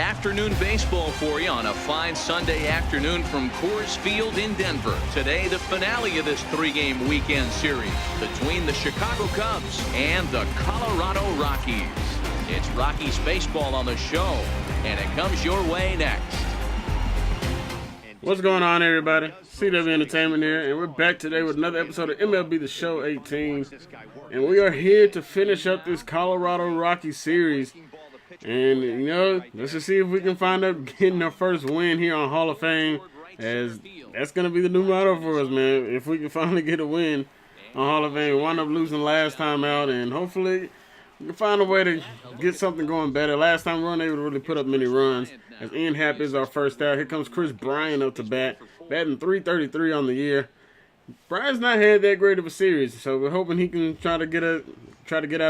Afternoon baseball for you on a fine Sunday afternoon from Coors Field in Denver. Today, the finale of this three-game weekend series between the Chicago Cubs and the Colorado Rockies. It's Rockies baseball on the show, and it comes your way next. What's going on, everybody? CW Entertainment here, and we're back today with another episode of MLB The Show 18. And we are here to finish up this Colorado Rockies series. And, you know, let's just see if we can find out getting our first win here on Hall of Fame, as that's going to be the new motto for us, man. If we can finally get a win on Hall of Fame, we wound up losing last time out, and hopefully we can find a way to get something going better. Last time we weren't able to really put up many runs, as Ian Happ is our first out. Here comes Chris Bryant up to bat, batting .333 on the year. Bryant's not had that great of a series, so we're hoping he can try to get out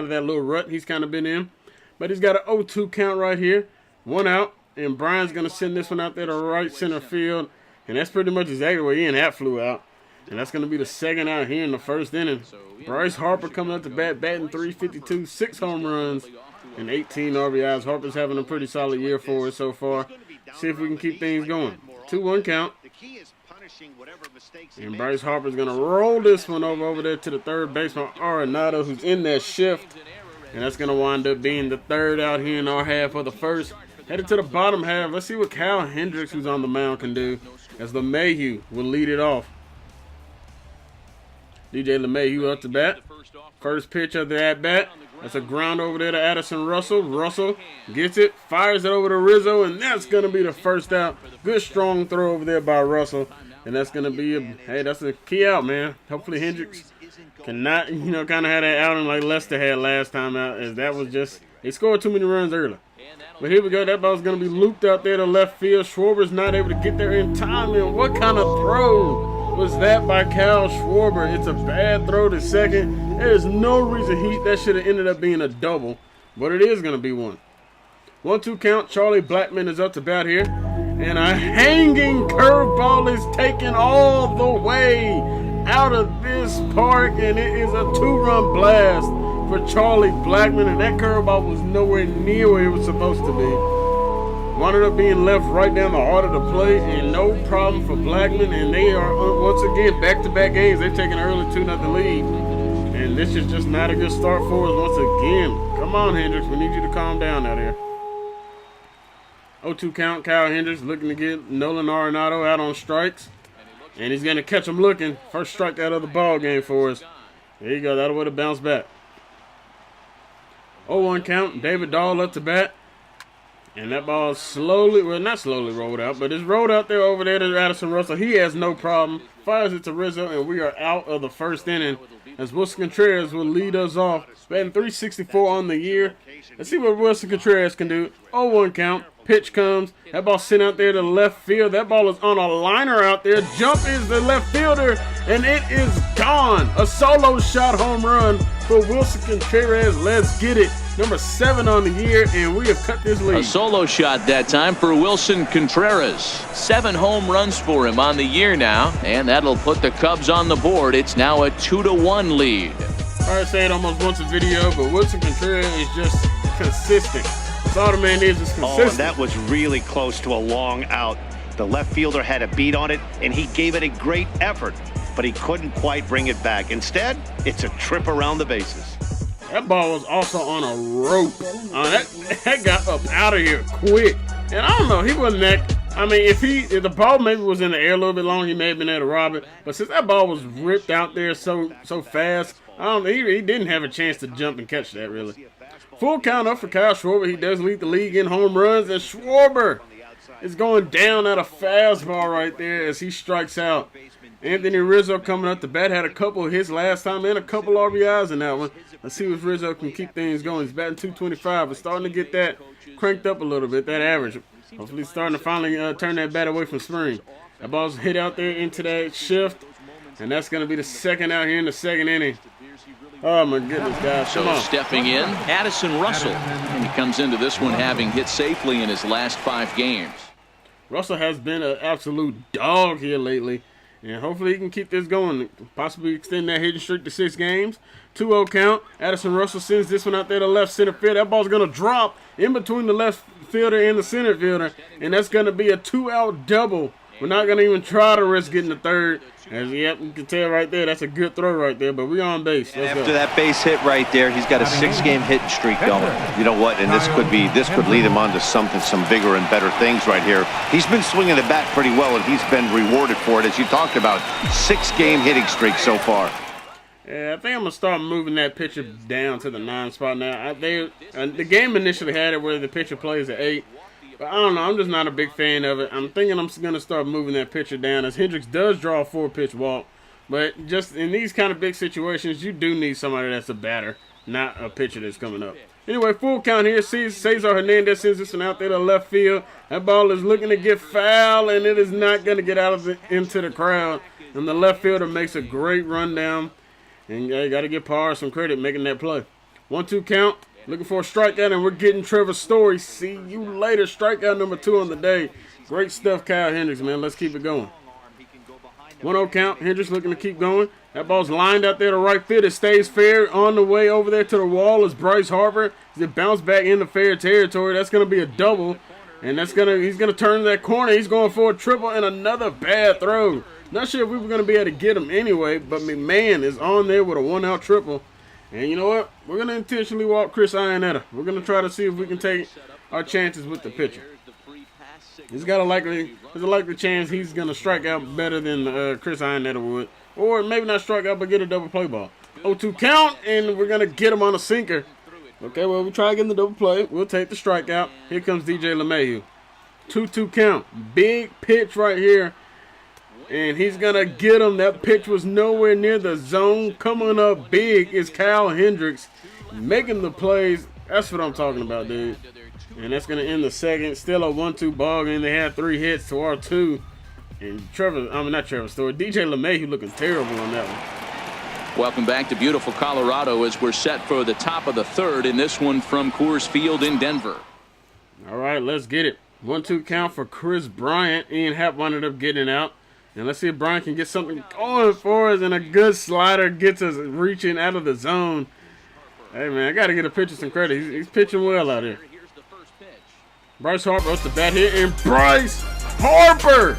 of that little rut he's kind of been in. But he's got an 0-2 count right here. One out. And Brian's going to send this one out there to right center field. And that's pretty much exactly where Ian Happ flew out. And that's going to be the second out here in the first inning. Bryce Harper coming up to bat, batting .352, 6 home runs, and 18 RBIs. Harper's having a pretty solid year for us so far. See if we can keep things going. 2-1 count. And Bryce Harper's going to roll this one over there to the third baseman, Arenado, who's in that shift. And that's going to wind up being the third out here in our half of the first. Headed to the bottom half. Let's see what Kyle Hendricks, who's on the mound, can do, as LeMahieu will lead it off. DJ LeMahieu up to bat. First pitch of the at-bat. That's a ground over there to Addison Russell. Russell gets it, fires it over to Rizzo, and that's going to be the first out. Good strong throw over there by Russell. And that's going to be that's a key out, man. Hopefully Hendricks cannot, kind of have that outing like Lester had last time out, as that was just, they scored too many runs early. But here we go. That ball's going to be looped out there to left field. Schwarber's not able to get there in time. And what kind of throw was that by Kyle Schwarber? It's a bad throw to second. There's no reason that should have ended up being a double, but it is going to be one. 1-2 count. Charlie Blackmon is up to bat here. And a hanging curveball is taken all the way out of this park, and it is a 2-run blast for Charlie Blackmon, and that curveball was nowhere near where it was supposed to be. Wound up being left right down the heart of the plate, and no problem for Blackmon, and they are once again back-to-back games. They've taken an early 2-0 lead, and this is just not a good start for us once again. Come on, Hendricks, we need you to calm down out here. 0-2 count. Kyle Hendricks looking to get Nolan Arenado out on strikes. And he's going to catch him looking. First strikeout of the ball game for us. There you go. That'll would have bounced back. 0-1 count. David Dahl up to bat. And that ball slowly, well, not slowly rolled out, but it's rolled out there over there to Addison Russell. He has no problem. Fires it to Rizzo, and we are out of the first inning, as Wilson Contreras will lead us off. Batting .364 on the year. Let's see what Wilson Contreras can do. 0-1 count. Pitch comes. That ball sent out there to left field. That ball is on a liner out there. Jump is the left fielder, and it is gone. A solo shot home run for Wilson Contreras. Let's get it. Number 7 on the year, and we have cut this lead. A solo shot that time for Wilson Contreras. 7 home runs for him on the year now, and that'll put the Cubs on the board. It's now a 2-1 lead. I say it almost once a video, but Wilson Contreras is just consistent. That's all the man is consistent. Oh, and that was really close to a long out. The left fielder had a beat on it, and he gave it a great effort, but he couldn't quite bring it back. Instead, it's a trip around the bases. That ball was also on a rope. That got up out of here quick. And I don't know, he wasn't that. I mean, if the ball maybe was in the air a little bit longer, he may have been able to rob it. But since that ball was ripped out there so fast, he didn't have a chance to jump and catch that, really. Full count up for Kyle Schwarber. He does lead the league in home runs, and Schwarber is going down at a fastball right there as he strikes out. Anthony Rizzo coming up to bat, had a couple of hits last time and a couple RBIs in that one. Let's see if Rizzo can keep things going. He's batting .225, but starting to get that cranked up a little bit, that average. Hopefully he's starting to finally turn that bat away from spring. That ball's hit out there into that shift, and that's going to be the second out here in the second inning. Oh, my goodness, guys. So stepping in, Addison Russell. And he comes into this one having hit safely in his last 5 games. Russell has been an absolute dog here lately. And hopefully he can keep this going, possibly extend that hitting streak to 6 games. 2-0 count. Addison Russell sends this one out there to left center field. That ball's going to drop in between the left fielder and the center fielder, and that's going to be a 2-out double. We're not going to even try to risk getting the third. As yep, you can tell right there, that's a good throw right there, but we on base. And after that base hit right there, he's got a 6-game hitting streak going. You know what? And this could lead him on to some bigger and better things right here. He's been swinging the bat pretty well, and he's been rewarded for it, as you talked about. 6-game hitting streak so far. Yeah, I think I'm going to start moving that pitcher down to the 9 spot now. The game initially had it where the pitcher plays at 8. But I don't know. I'm just not a big fan of it. I'm thinking I'm going to start moving that pitcher down, as Hendricks does draw a 4-pitch walk. But just in these kind of big situations, you do need somebody that's a batter, not a pitcher that's coming up. Anyway, full count here. Cesar Hernandez sends this one out there to left field. That ball is looking to get foul, and it is not going to get out of into the crowd. And the left fielder makes a great run down. And you got to give Parr some credit making that play. 1-2 count. Looking for a strikeout, and we're getting Trevor Story. See you later. Strikeout number 2 on the day. Great stuff, Kyle Hendricks, man. Let's keep it going. 1-0 count. Hendricks looking to keep going. That ball's lined out there to right field. It stays fair. On the way over there to the wall is Bryce Harper. He bounced back into fair territory. That's going to be a double, and he's going to turn that corner. He's going for a triple and another bad throw. Not sure if we were going to be able to get him anyway, but McMahon is on there with a 1-out triple. And you know what? We're going to intentionally walk Chris Iannetta. We're going to try to see if we can take our chances with the pitcher. There's a likely chance he's going to strike out better than Chris Iannetta would. Or maybe not strike out, but get a double play ball. 0-2 count, and we're going to get him on a sinker. Okay, well, we try getting the double play. We'll take the strikeout. Here comes DJ LeMahieu. 2-2 count. Big pitch right here. And he's going to get him. That pitch was nowhere near the zone. Coming up big is Kyle Hendricks making the plays. That's what I'm talking about, dude. And that's going to end the second. Still a 1-2 ball game. They had 3 hits to our 2. And DJ LeMahieu looking terrible on that one. Welcome back to beautiful Colorado as we're set for the top of the 3rd in this one from Coors Field in Denver. All right, let's get it. 1-2 count for Chris Bryant. Ian Happ wound up getting out. And let's see if Brian can get something going for us. And a good slider gets us reaching out of the zone. Hey, man, I got to get a pitcher some credit. He's pitching well out here. Bryce Harper up the bat here. And Bryce Harper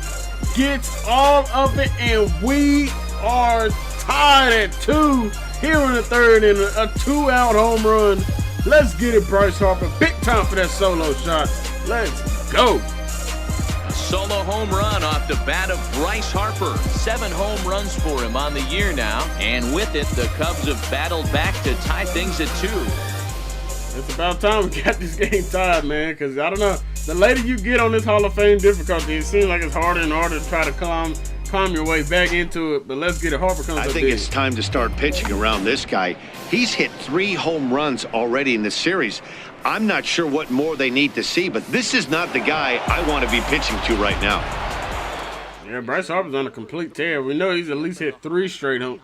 gets all of it. And we are tied at 2 here in the 3rd in a 2-out home run. Let's get it, Bryce Harper. Big time for that solo shot. Let's go. Solo home run off the bat of Bryce Harper. 7 home runs for him on the year now. And with it, the Cubs have battled back to tie things at 2. It's about time we got this game tied, man, because I don't know. The later you get on this Hall of Fame difficulty, it seems like it's harder and harder to try to climb your way back into it. But let's get it. Harper comes up. I think it's time to start pitching around this guy. He's hit 3 home runs already in this series. I'm not sure what more they need to see, but this is not the guy I want to be pitching to right now. Yeah, Bryce Harper's on a complete tear. We know he's at least hit 3 straight in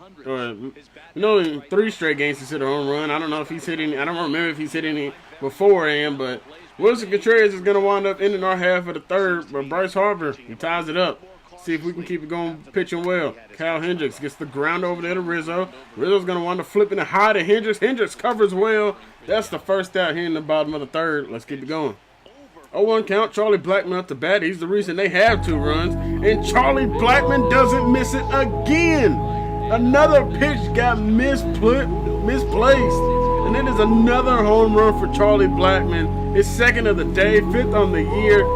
3 straight games he's hit a home run. I don't know if he's hit any. I don't remember if he's hit any beforehand, but Wilson Contreras is going to wind up ending our half of the 3rd. But Bryce Harper, he ties it up. See if we can keep it going, pitching well. Kyle Hendricks gets the ground over there to Rizzo. Rizzo's going to wind up flipping it high to Hendricks. Hendricks covers well. That's the first out here in the bottom of the 3rd. Let's keep it going. 0-1 count. Charlie Blackmon up the bat. He's the reason they have 2 runs. And Charlie Blackmon doesn't miss it again. Another pitch got misplaced. And it is another home run for Charlie Blackmon. His 2nd of the day, 5th on the year.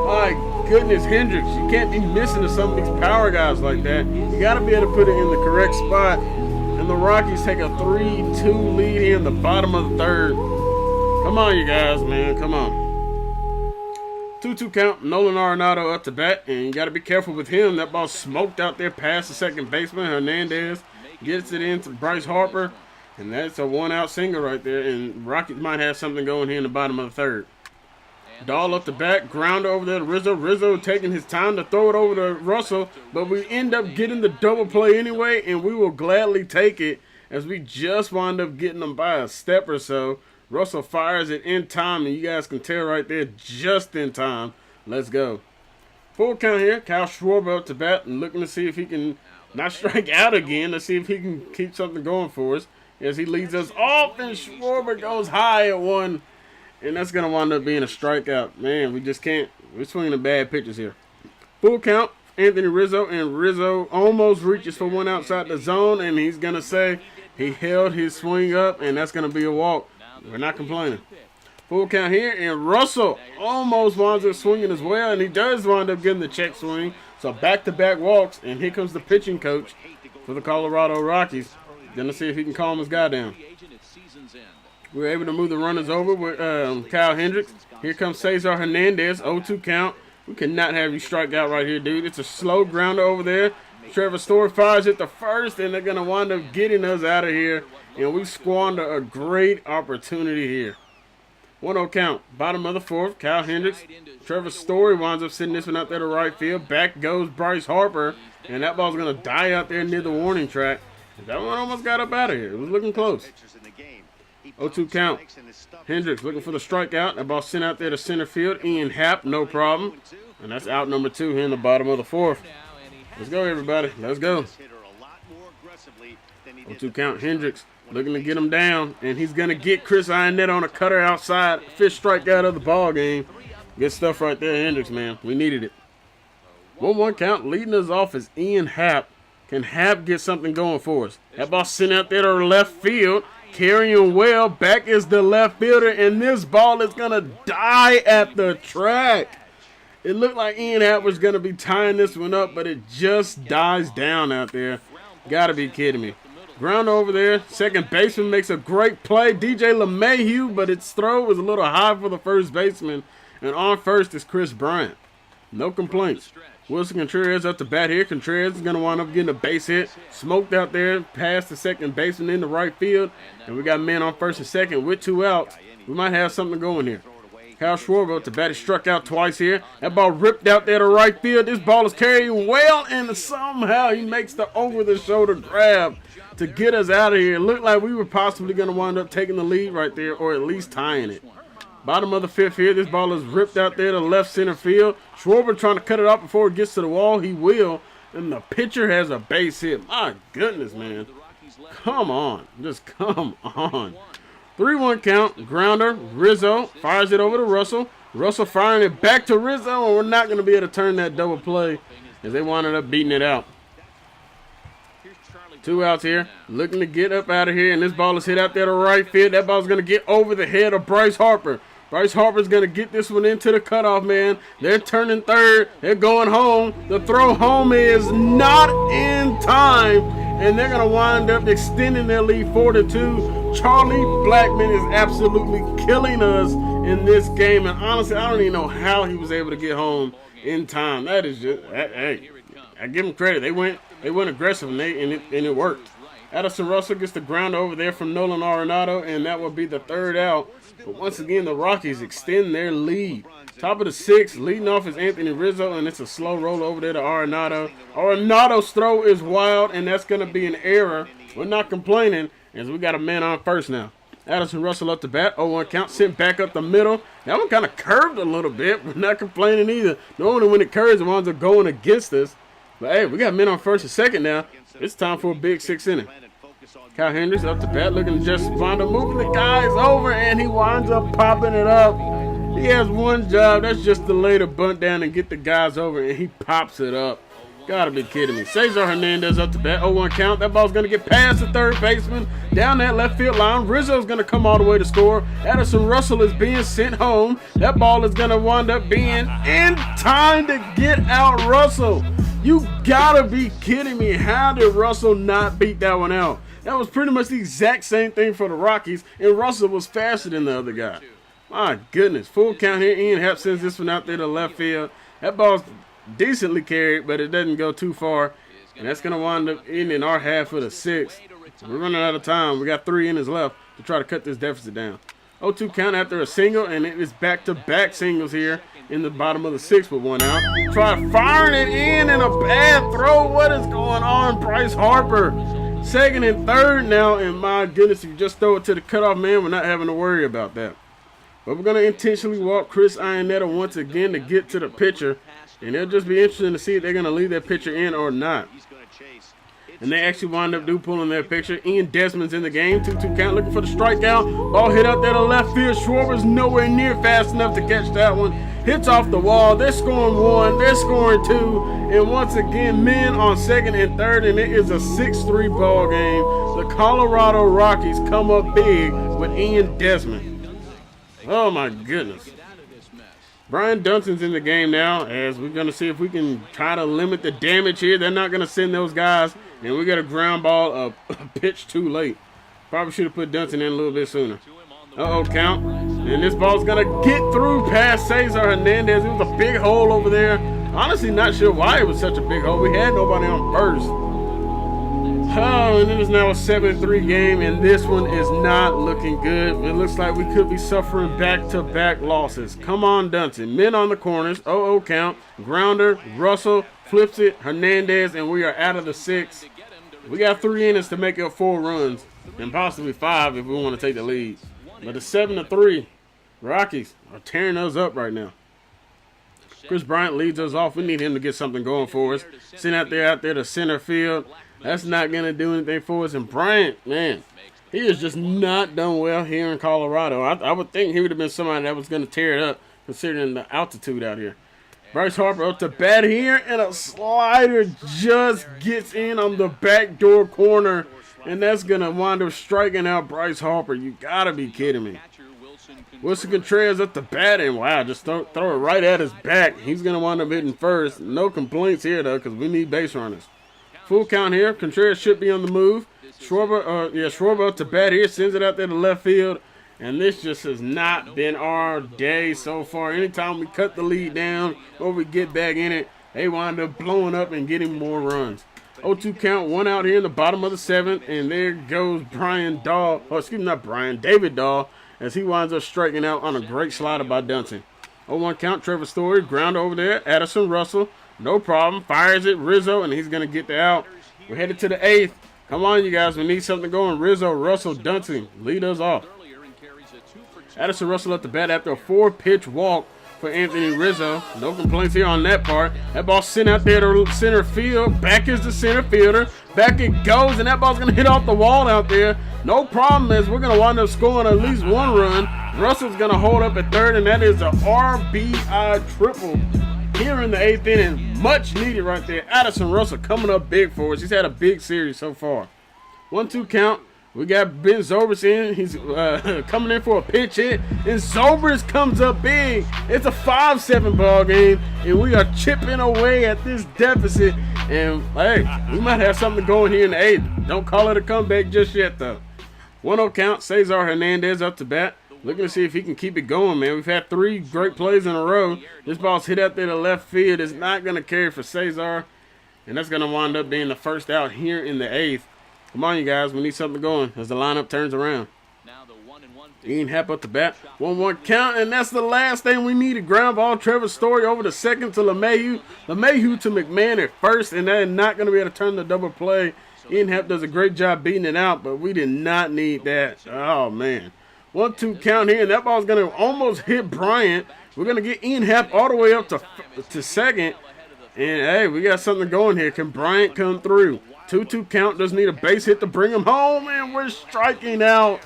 My goodness, Hendricks, you can't be missing to some of these power guys like that. You got to be able to put it in the correct spot. And the Rockies take a 3-2 lead here in the bottom of the 3rd. Come on, you guys, man. Come on. 2-2 count. Nolan Arenado up to bat. And you got to be careful with him. That ball smoked out there past the second baseman. Hernandez gets it into Bryce Harper. And that's a 1-out single right there. And Rockies might have something going here in the bottom of the 3rd. Dahl up the bat, grounder over there to Rizzo. Rizzo taking his time to throw it over to Russell, but we end up getting the double play anyway, and we will gladly take it as we just wind up getting them by a step or so. Russell fires it in time, and you guys can tell right there, just in time. Let's go. Full count here. Kyle Schwarber up to bat and looking to see if he can not strike out again. Let's see if he can keep something going for us as he leads us off, and Schwarber goes high at 1. and that's going to wind up being a strikeout. Man, we just can't. We're swinging the bad pitches here. Full count, Anthony Rizzo, and Rizzo almost reaches for one outside the zone, and he's going to say he held his swing up, and that's going to be a walk. We're not complaining. Full count here, and Russell almost winds up swinging as well, and he does wind up getting the check swing. So back-to-back walks, and here comes the pitching coach for the Colorado Rockies. Gonna see if he can calm his guy down. We're able to move the runners over with Kyle Hendricks. Here comes Cesar Hernandez, 0-2 count. We cannot have you strike out right here, dude. It's a slow grounder over there. Trevor Story fires at the first, and they're gonna wind up getting us out of here. And we squander a great opportunity here. 1-0 count, bottom of the fourth. Kyle Hendricks, Trevor Story winds up sitting this one out there to right field. Back goes Bryce Harper, and that ball's going to die out there near the warning track. That one almost got up out of here. It was looking close. 0-2 count. Hendricks looking for the strikeout. That ball sent out there to center field. Ian Happ, no problem. And that's out number 2 here in the bottom of the fourth. Let's go, everybody. Let's go. 0-2 count. Hendricks looking to get him down, and he's going to get Chris Ionetta on a cutter outside. Fifth strikeout of the ball game. Good stuff right there, Hendricks, man. We needed it. 1-1 count. Leading us off is Ian Happ. Can Happ get something going for us? That ball sent out there to left field. Carrying well. Back is the left fielder, and this ball is going to die at the track. It looked like Ian Happ was going to be tying this one up, but it just dies down out there. Got to be kidding me. Ground over there. Second baseman makes a great play. DJ LeMahieu, but its throw was a little high for the first baseman. And on first is Chris Bryant. No complaints. Wilson Contreras up to bat here. Contreras is going to wind up getting a base hit. Smoked out there past the second baseman in the right field. And we got men on first and second with 2 outs. We might have something going here. Kyle Schwarber up to bat. He struck out twice here. That ball ripped out there to right field. This ball is carrying well, and somehow he makes the over-the-shoulder grab to get us out of here. It looked like we were possibly going to wind up taking the lead right there, or at least tying it. Bottom of the fifth here. This ball is ripped out there to left center field. Schwarber trying to cut it off before it gets to the wall. He will. And the pitcher has a base hit. My goodness, man. Come on. Just come on. 3-1 count. Grounder. Rizzo fires it over to Russell. Russell firing it back to Rizzo, and we're not going to be able to turn that double play as they winded up beating it out. 2 outs here, looking to get up out of here, and this ball is hit out there to right field. That ball's going to get over the head of Bryce Harper. Bryce Harper's going to get this one into the cutoff man. They're turning third. They're going home. The throw home is not in time, and they're going to wind up extending their lead 4-2. Charlie Blackman is absolutely killing us in this game, and honestly, I don't even know how he was able to get home in time. That is just, hey, I give him credit. They went aggressive, and it worked. Addison Russell gets the ground over there from Nolan Arenado, and that will be the 3rd out. But once again, the Rockies extend their lead. Top of the 6th, leading off is Anthony Rizzo, and it's a slow roll over there to Arenado. Arenado's throw is wild, and that's going to be an error. We're not complaining, as we got a man on first now. Addison Russell up to bat, 0-1 count, sent back up the middle. That one kind of curved a little bit. We're not complaining either. Normally when it curves, it winds up going against us. But hey, we got men on first and second now. It's time for a big 6th inning. Kyle Hendricks up to bat, looking to just wind up moving the guys over, and he winds up popping it up. He has one job, that's just to lay the bunt down and get the guys over, and he pops it up. Gotta be kidding me. Cesar Hernandez up to bat, 0-1 count. That ball's gonna get past the third baseman, down that left field line. Rizzo's gonna come all the way to score. Addison Russell is being sent home. That ball is gonna wind up being in time to get out Russell. You gotta be kidding me. How did Russell not beat that one out? That was pretty much the exact same thing for the Rockies, and Russell was faster than the other guy. My goodness. Full count here. Ian Happ sends this one out there to left field. That ball's decently carried, but it doesn't go too far. And that's going to wind up in our half of the 6th. We're running out of time. We got 3 innings left to try to cut this deficit down. 0-2 count after a single, and it is back-to-back singles here in the bottom of the 6th with 1 out. Try firing it in and a bad throw. What is going on, Bryce Harper? 2nd and 3rd now, and my goodness, if you just throw it to the cutoff man, we're not having to worry about that. But we're going to intentionally walk Chris Ionetta once again to get to the pitcher, and it'll just be interesting to see if they're going to leave that pitcher in or not. and they actually wind up pulling their picture. Ian Desmond's in the game. 2-2 count, looking for the strikeout. Ball hit out there to left field. Schwarber's nowhere near fast enough to catch that one. Hits off the wall. They're scoring 1. They're scoring 2. And once again, men on second and third, and it is a 6-3 ball game. The Colorado Rockies come up big with Ian Desmond. Oh my goodness. Brian Dunton's in the game now, as we're going to see if we can try to limit the damage here. They're not going to send those guys, and we got a ground ball, a pitch too late. Probably should have put Dunton in a little bit sooner. Uh-oh, count. And this ball's going to get through past Cesar Hernandez. It was a big hole over there. Honestly, not sure why it was such a big hole. We had nobody on first. Oh, and it is now a 7-3 game, and this one is not looking good. It looks like we could be suffering back-to-back losses. Come on, Dunton. Men on the corners. 0-0 count. Grounder. Russell flips it. Hernandez, and we are out of the 6. We got 3 innings to make up 4 runs, and possibly 5 if we want to take the lead. But the 7-3 Rockies are tearing us up right now. Chris Bryant leads us off. We need him to get something going for us. Send out there to center field. That's not going to do anything for us. And Bryant, man, he has just not done well here in Colorado. I would think he would have been somebody that was going to tear it up, considering the altitude out here. Bryce Harper up to bat here, and a slider just gets in on the backdoor corner. And that's going to wind up striking out Bryce Harper. You got to be kidding me. Wilson Contreras up to bat, and wow, just throw it right at his back. He's going to wind up hitting first. No complaints here, though, because we need base runners. Full count here. Contreras should be on the move. Schwarber up to bat here. Sends it out there to left field. And this just has not been our day so far. Anytime we cut the lead down or we get back in it, they wind up blowing up and getting more runs. 0-2 count. 1 out here in the bottom of the 7th. And there goes David Dahl, as he winds up striking out on a great slider by Dunton. 0-1 count. Trevor Story. Ground over there. Addison Russell. No problem. Fires it. Rizzo, and he's going to get the out. We're headed to the 8th. Come on, you guys. We need something going. Rizzo, Russell, Dunton. Lead us off. Addison Russell at the bat after a 4-pitch walk for Anthony Rizzo. No complaints here on that part. That ball sent out there to center field. Back is the center fielder. Back it goes, and that ball's going to hit off the wall out there. No problem, as we're going to wind up scoring at least 1 run. Russell's going to hold up at third, and that is a RBI triple here in the 8th inning. Much needed right there. Addison Russell coming up big for us. He's had a big series so far. 1-2 count. We got Ben Zobrist in. He's coming in for a pitch hit. And Zobrist comes up big. It's a 5-7 ball game. And we are chipping away at this deficit. And, hey, we might have something going here in the 8th. Don't call it a comeback just yet, though. 1-0 count. Cesar Hernandez up to bat. Looking to see if he can keep it going, man. We've had 3 great plays in a row. This ball's hit out there to left field. It's not going to carry for Cesar. And that's going to wind up being the first out here in the 8th. Come on, you guys. We need something going as the lineup turns around. Ian Happ up the bat. 1-1 count, and that's the last thing we needed. Ground ball. Trevor Story over to second to LeMahieu. LeMahieu to McMahon at first, and they're not going to be able to turn the double play. Ian Happ does a great job beating it out, but we did not need that. Oh, man. 1-2 count here, and that ball's going to almost hit Bryant. We're going to get Ian Happ all the way up to second. And, hey, we got something going here. Can Bryant come through? 2-2 count. Does need a base hit to bring him home, and we're striking out.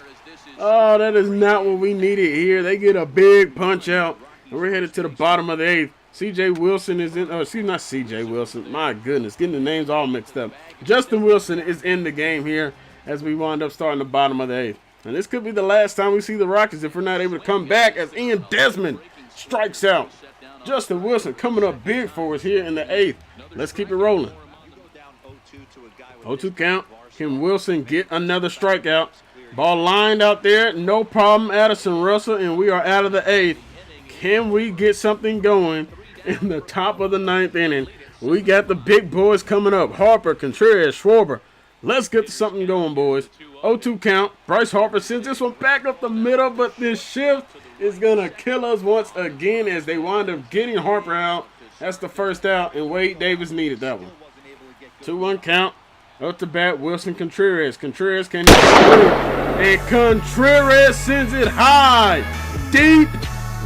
Oh, that is not what we needed here. They get a big punch out, and we're headed to the bottom of the 8th. C.J. Wilson is in. Excuse me, not C.J. Wilson. My goodness, getting the names all mixed up. Justin Wilson is in the game here as we wind up starting the bottom of the 8th. And this could be the last time we see the Rockies if we're not able to come back, as Ian Desmond strikes out. Justin Wilson coming up big for us here in the 8th. Let's keep it rolling. 0-2 count. Can Wilson get another strikeout? Ball lined out there. No problem. Addison Russell, and we are out of the 8th. Can we get something going in the top of the 9th inning? We got the big boys coming up. Harper, Contreras, Schwarber. Let's get something going, boys. 0-2 count. Bryce Harper sends this one back up the middle, but this shift is going to kill us once again as they wind up getting Harper out. That's the first out, and Wade Davis needed that one. 2-1 count. Up to bat, Wilson Contreras. Contreras can hit through, and Contreras sends it high, deep,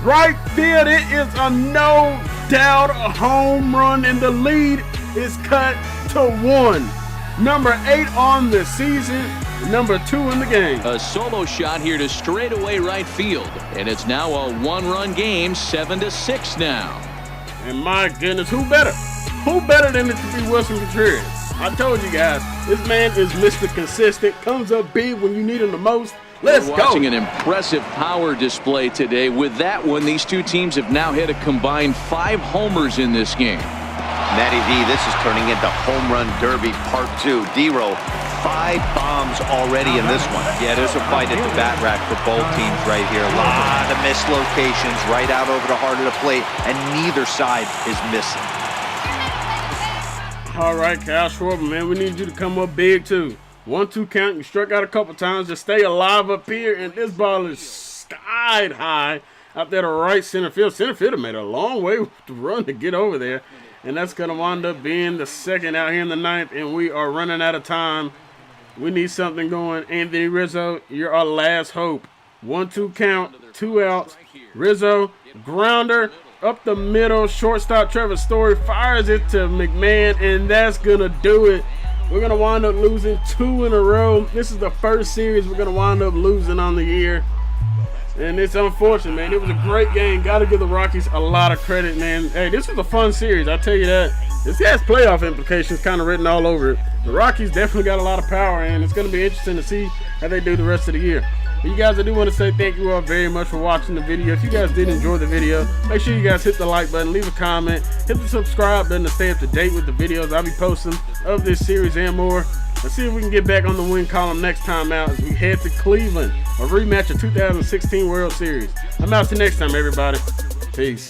right field. It is a no doubt home run, and the lead is cut to 1. Number 8 on the season, number 2 in the game. A solo shot here to straightaway right field, and it's now a 1-run game, 7-6 now. And my goodness, who better? Who better than it to be Wilson Contreras? I told you guys, this man is Mr. Consistent, comes up big when you need him the most. Let's We're go. watching an impressive power display today. With that one, these two teams have now hit a combined 5 homers in this game. Matty V, this is turning into Home Run Derby Part 2. D-Row, 5 bombs already in this one. Yeah, there's a fight at the bat rack for both teams right here. A lot of missed locations right out over the heart of the plate, and neither side is missing. All right, Kyle Schwarber, man, we need you to come up big too. 1-2 count. You struck out a couple times. Just stay alive up here, and this ball is skied high out there to right center field. Center fielder made a long way to run to get over there, and that's going to wind up being the second out here in the 9th, and we are running out of time. We need something going. Anthony Rizzo, you're our last hope. 1-2 count, 2 outs. Rizzo, grounder, up the middle. Shortstop Trevor Story fires it to McMahon, and that's going to do it. We're going to wind up losing 2 in a row. This is the first series we're going to wind up losing on the year. And it's unfortunate, man. It was a great game. Got to give the Rockies a lot of credit, man. Hey, this was a fun series. I'll tell you that. This has playoff implications kind of written all over it. The Rockies definitely got a lot of power, and it's going to be interesting to see how they do the rest of the year. But you guys, I do want to say thank you all very much for watching the video. If you guys did enjoy the video, make sure you guys hit the like button, leave a comment, hit the subscribe button to stay up to date with the videos I'll be posting of this series and more. Let's see if we can get back on the win column next time out as we head to Cleveland, a rematch of 2016 World Series. I'm out to next time, everybody. Peace.